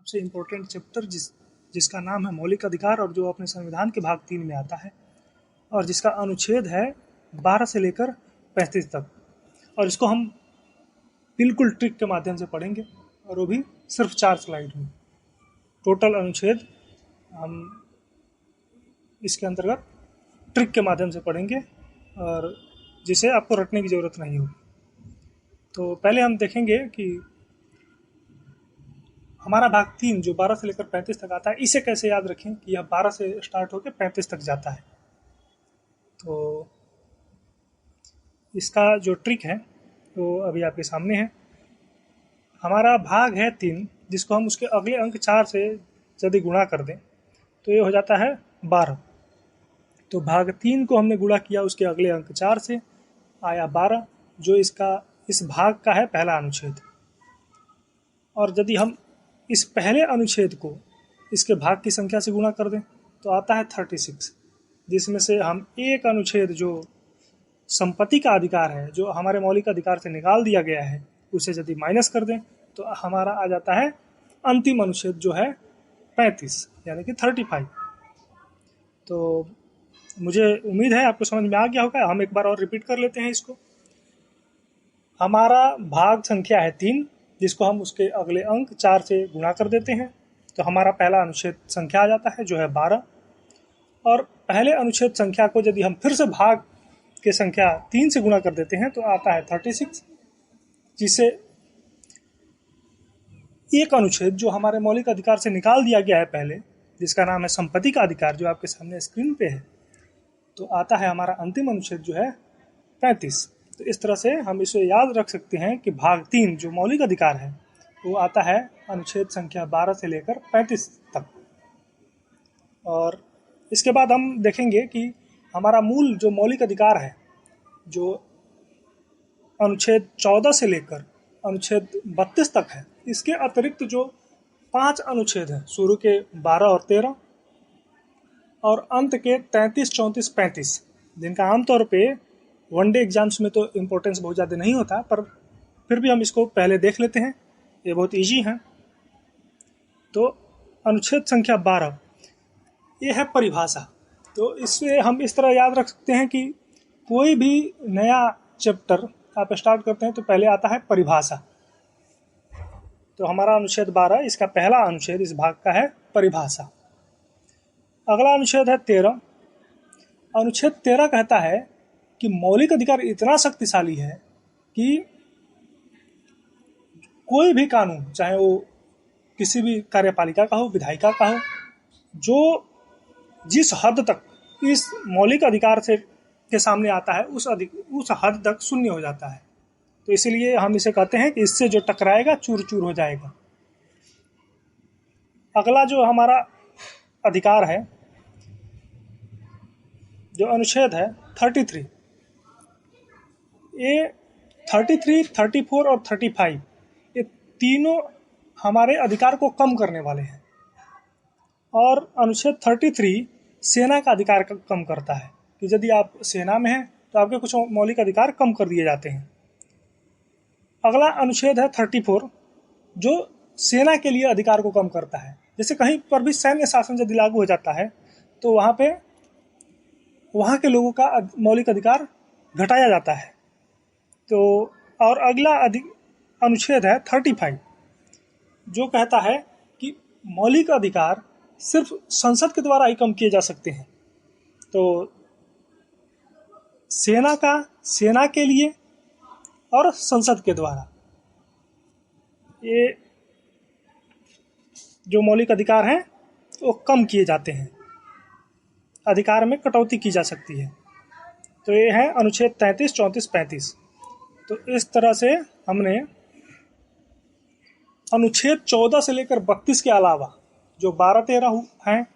सबसे important chapter जिसका नाम है मौलिक अधिकार, और जो अपने संविधान के भाग 3 में आता है, और जिसका अनुच्छेद है 12 से लेकर 35 तक। और इसको हम बिल्कुल ट्रिक के माध्यम से पढ़ेंगे, और वो भी सिर्फ 4 स्लाइड में। टोटल अनुच्छेद हम इसके अंतर्गत ट्रिक के माध्यम से पढ़ेंगे, और जिसे आपको रटने की ज़रूरत नहीं होगी। तो पहले हम देखेंगे कि हमारा भाग 3 जो 12 से लेकर 35 तक आता है, इसे कैसे याद रखें कि यह 12 से स्टार्ट होकर 35 तक जाता है। तो इसका जो ट्रिक है वो अभी आपके सामने है। हमारा भाग है 3, जिसको हम उसके अगले अंक 4 से यदि गुणा कर दें तो ये हो जाता है 12। तो भाग 3 को हमने गुणा किया उसके अगले अंक 4 से, आया 12, जो इस भाग का है पहला अनुच्छेद। और यदि हम इस पहले अनुच्छेद को इसके भाग की संख्या से गुणा कर दें तो आता है 36, जिसमें से हम एक अनुच्छेद जो संपत्ति का अधिकार है, जो हमारे मौलिक अधिकार से निकाल दिया गया है, उसे यदि माइनस कर दें तो हमारा आ जाता है अंतिम अनुच्छेद जो है 35, यानी कि 35। तो मुझे उम्मीद है आपको समझ में आ गया होगा। हम एक बार और रिपीट कर लेते हैं इसको। हमारा भाग संख्या है 3, जिसको हम उसके अगले अंक 4 से गुणा कर देते हैं, तो हमारा पहला अनुच्छेद संख्या आ जाता है जो है 12। और पहले अनुच्छेद संख्या को यदि हम फिर से भाग के संख्या 3 से गुणा कर देते हैं तो आता है 36, जिसे एक अनुच्छेद जो हमारे मौलिक अधिकार से निकाल दिया गया है पहले, जिसका नाम है संपत्ति का अधिकार, जो आपके सामने स्क्रीन पे है, तो आता है हमारा अंतिम अनुच्छेद जो है 35। तो इस तरह से हम इसे याद रख सकते हैं कि भाग 3 जो मौलिक अधिकार है वो आता है अनुच्छेद संख्या 12 से लेकर 35 तक। और इसके बाद हम देखेंगे कि हमारा मूल जो मौलिक अधिकार है, जो अनुच्छेद 14 से लेकर अनुच्छेद 32 तक है, इसके अतिरिक्त जो 5 अनुच्छेद हैं, शुरू के 12 और 13 और अंत के 33, 34, 35, जिनका आमतौर पे वनडे एग्जाम्स में तो इम्पोर्टेंस बहुत ज़्यादा नहीं होता, पर फिर भी हम इसको पहले देख लेते हैं, ये बहुत इजी है। तो अनुच्छेद संख्या 12 ये है परिभाषा। तो इससे हम इस तरह याद रख सकते हैं कि कोई भी नया चैप्टर आप स्टार्ट करते हैं तो पहले आता है परिभाषा। तो हमारा अनुच्छेद 12, इसका पहला अनुच्छेद इस भाग का है परिभाषा। अगला अनुच्छेद है 13। अनुच्छेद 13 कहता है कि मौलिक अधिकार इतना शक्तिशाली है कि कोई भी कानून, चाहे वो किसी भी कार्यपालिका का हो, विधायिका का हो, जो जिस हद तक इस मौलिक अधिकार से के सामने आता है उस हद तक शून्य हो जाता है। तो इसीलिए हम इसे कहते हैं कि इससे जो टकराएगा चूर चूर हो जाएगा। अगला जो हमारा अधिकार है, जो अनुच्छेद है 33, ये 33, 34 और 35 ये तीनों हमारे अधिकार को कम करने वाले हैं। और अनुच्छेद 33 सेना का अधिकार कम करता है कि यदि आप सेना में हैं तो आपके कुछ मौलिक अधिकार कम कर दिए जाते हैं। अगला अनुच्छेद है 34, जो सेना के लिए अधिकार को कम करता है। जैसे कहीं पर भी सैन्य शासन यदि लागू हो जाता है तो वहाँ के लोगों का मौलिक अधिकार घटाया जाता है। तो और अगला अनुच्छेद है 35, जो कहता है कि मौलिक अधिकार सिर्फ संसद के द्वारा ही कम किए जा सकते हैं। तो सेना के लिए और संसद के द्वारा ये जो मौलिक अधिकार हैं वो कम किए जाते हैं, अधिकार में कटौती की जा सकती है। तो ये है अनुच्छेद 33, 34, 35। तो इस तरह से हमने अनुच्छेद 14 से लेकर 32 के अलावा जो 12, 13 हैं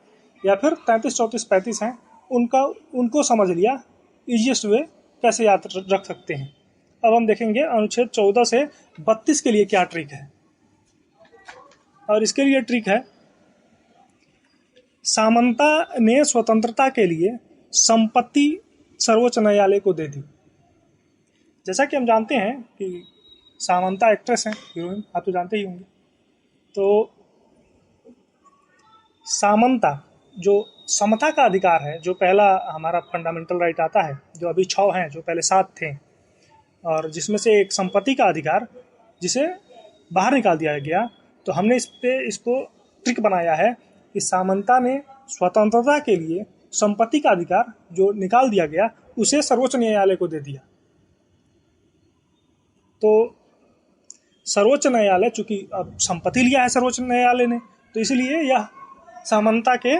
या फिर 33, 34, 35 हैं, उनको समझ लिया। इजीएस्ट वे कैसे याद रख सकते हैं। अब हम देखेंगे अनुच्छेद 14 से 32 के लिए क्या ट्रिक है। और इसके लिए ट्रिक है, सामंता ने स्वतंत्रता के लिए संपत्ति सर्वोच्च न्यायालय को दे दी। जैसा कि हम जानते हैं कि सामंता एक्ट्रेस हैं, हीरोइन, आप तो जानते ही होंगे। तो समानता जो समता का अधिकार है, जो पहला हमारा फंडामेंटल राइट आता है, जो अभी 6 हैं, जो पहले 7 थे, और जिसमें से एक संपत्ति का अधिकार जिसे बाहर निकाल दिया गया, तो हमने इसको ट्रिक बनाया है कि समानता ने स्वतंत्रता के लिए संपत्ति का अधिकार जो निकाल दिया गया उसे सर्वोच्च न्यायालय को दे दिया। तो सर्वोच्च न्यायालय, चूंकि अब संपत्ति लिया है सर्वोच्च न्यायालय ने, तो इसलिए यह समानता के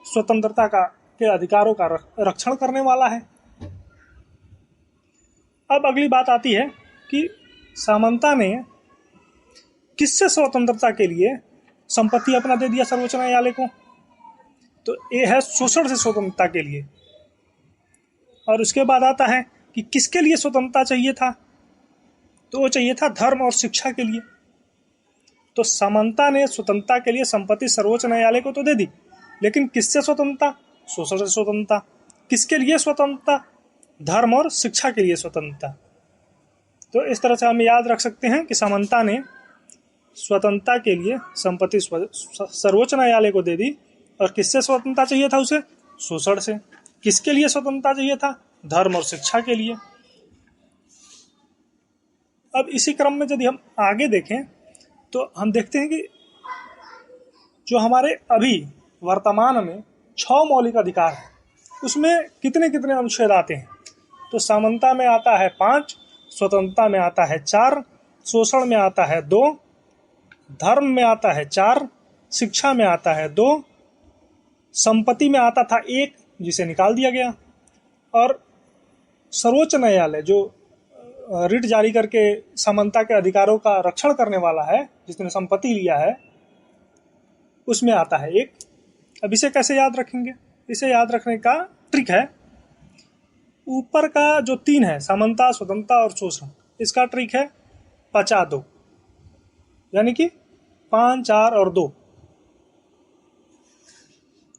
स्वतंत्रता के अधिकारों का रक्षण करने वाला है। अब अगली बात आती है कि समानता ने किससे स्वतंत्रता के लिए संपत्ति अपना दे दिया सर्वोच्च न्यायालय को, तो ये है शोषण से स्वतंत्रता के लिए। और उसके बाद आता है कि किसके लिए स्वतंत्रता चाहिए था, तो वो चाहिए था धर्म और शिक्षा के लिए। तो समानता ने स्वतंत्रता के लिए संपत्ति सर्वोच्च न्यायालय को तो दे दी, लेकिन किससे स्वतंत्रता? शोषण से स्वतंत्रता। किसके लिए स्वतंत्रता? धर्म और शिक्षा के लिए स्वतंत्रता। तो इस तरह से हम याद रख सकते हैं कि समानता ने स्वतंत्रता के लिए संपत्ति सर्वोच्च न्यायालय को दे दी, और किससे स्वतंत्रता चाहिए था उसे? शोषण से। किसके लिए स्वतंत्रता चाहिए था? धर्म और शिक्षा के लिए। अब इसी क्रम में यदि हम आगे देखें तो हम देखते हैं कि जो हमारे अभी वर्तमान में 6 मौलिक अधिकार हैं, उसमें कितने कितने अनुच्छेद आते हैं। तो समानता में आता है 5, स्वतंत्रता में आता है 4, शोषण में आता है 2, धर्म में आता है 4, शिक्षा में आता है 2, संपत्ति में आता था 1 जिसे निकाल दिया गया, और सर्वोच्च न्यायालय जो रिट जारी करके समानता के अधिकारों का रक्षण करने वाला है, जिसने संपत्ति लिया है, उसमें आता है 1। अब इसे कैसे याद रखेंगे? इसे याद रखने का ट्रिक है, ऊपर का जो 3 है, समानता, स्वतंत्रता और शोषण, इसका ट्रिक है 50-2, यानी कि 5, 4 और 2।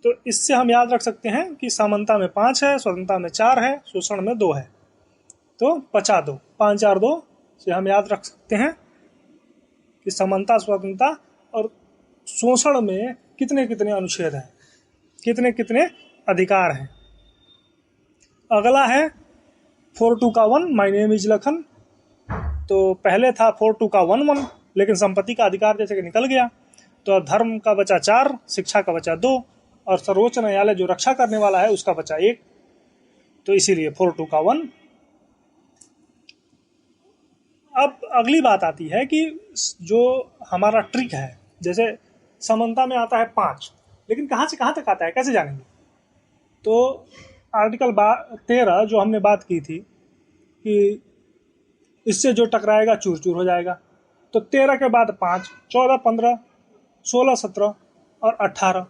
तो इससे हम याद रख सकते हैं कि समानता में 5 है, स्वतंत्रता में 4 है, शोषण में 2 है। तो 50-2, 5, 4, 2 से हम याद रख सकते हैं कि समानता, स्वतंत्रता और शोषण में कितने कितने अनुच्छेद हैं, कितने कितने अधिकार हैं। अगला है 4(2) का 1, माय नेम इज लखन। तो पहले था 4(2) का 1(1), लेकिन संपत्ति का अधिकार जैसे कि निकल गया, तो धर्म का बचा 4, शिक्षा का बचा 2, और सर्वोच्च न्यायालय जो रक्षा करने वाला है उसका बचा 1। तो इसीलिए 4(2) का 1। अब अगली बात आती है कि जो हमारा ट्रिक है, जैसे समानता में आता है 5, लेकिन कहाँ से कहाँ तक आता है, कैसे जानेंगे? तो आर्टिकल 13 जो हमने बात की थी कि इससे जो टकराएगा चूर चूर हो जाएगा, तो 13 के बाद 5, 14, 15, 16, 17 और 18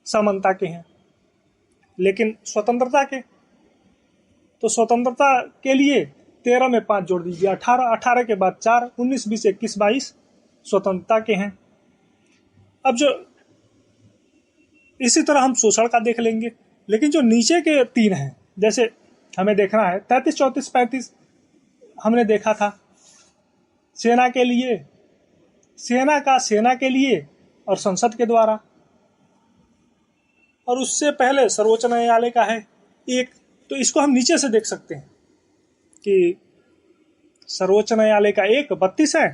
समानता के हैं। लेकिन स्वतंत्रता के, तो स्वतंत्रता के लिए 13 में 5 जोड़ दीजिए, 18, 18 के बाद 4, 19, 20, 21, 22 स्वतंत्रता के हैं। अब जो इसी तरह हम शोषण का देख लेंगे, लेकिन जो नीचे के 3 हैं, जैसे हमें देखना है 33, 34, 35 हमने देखा था सेना के लिए, सेना के लिए और संसद के द्वारा, और उससे पहले सर्वोच्च न्यायालय का है 1। तो इसको हम नीचे से देख सकते हैं कि सर्वोच्च न्यायालय का 1 32 है,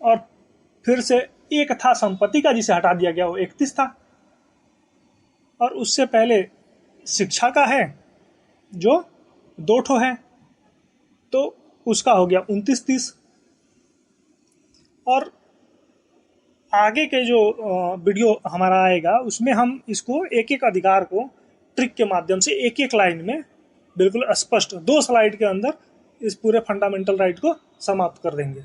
और फिर से 1 था संपत्ति का जिसे हटा दिया गया, वो 31 था, और उससे पहले शिक्षा का है जो 2 ठो है, तो उसका हो गया 29-30। और आगे के जो वीडियो हमारा आएगा उसमें हम इसको एक एक अधिकार को ट्रिक के माध्यम से एक एक लाइन में बिल्कुल स्पष्ट 2 स्लाइड के अंदर इस पूरे फंडामेंटल राइट को समाप्त कर देंगे।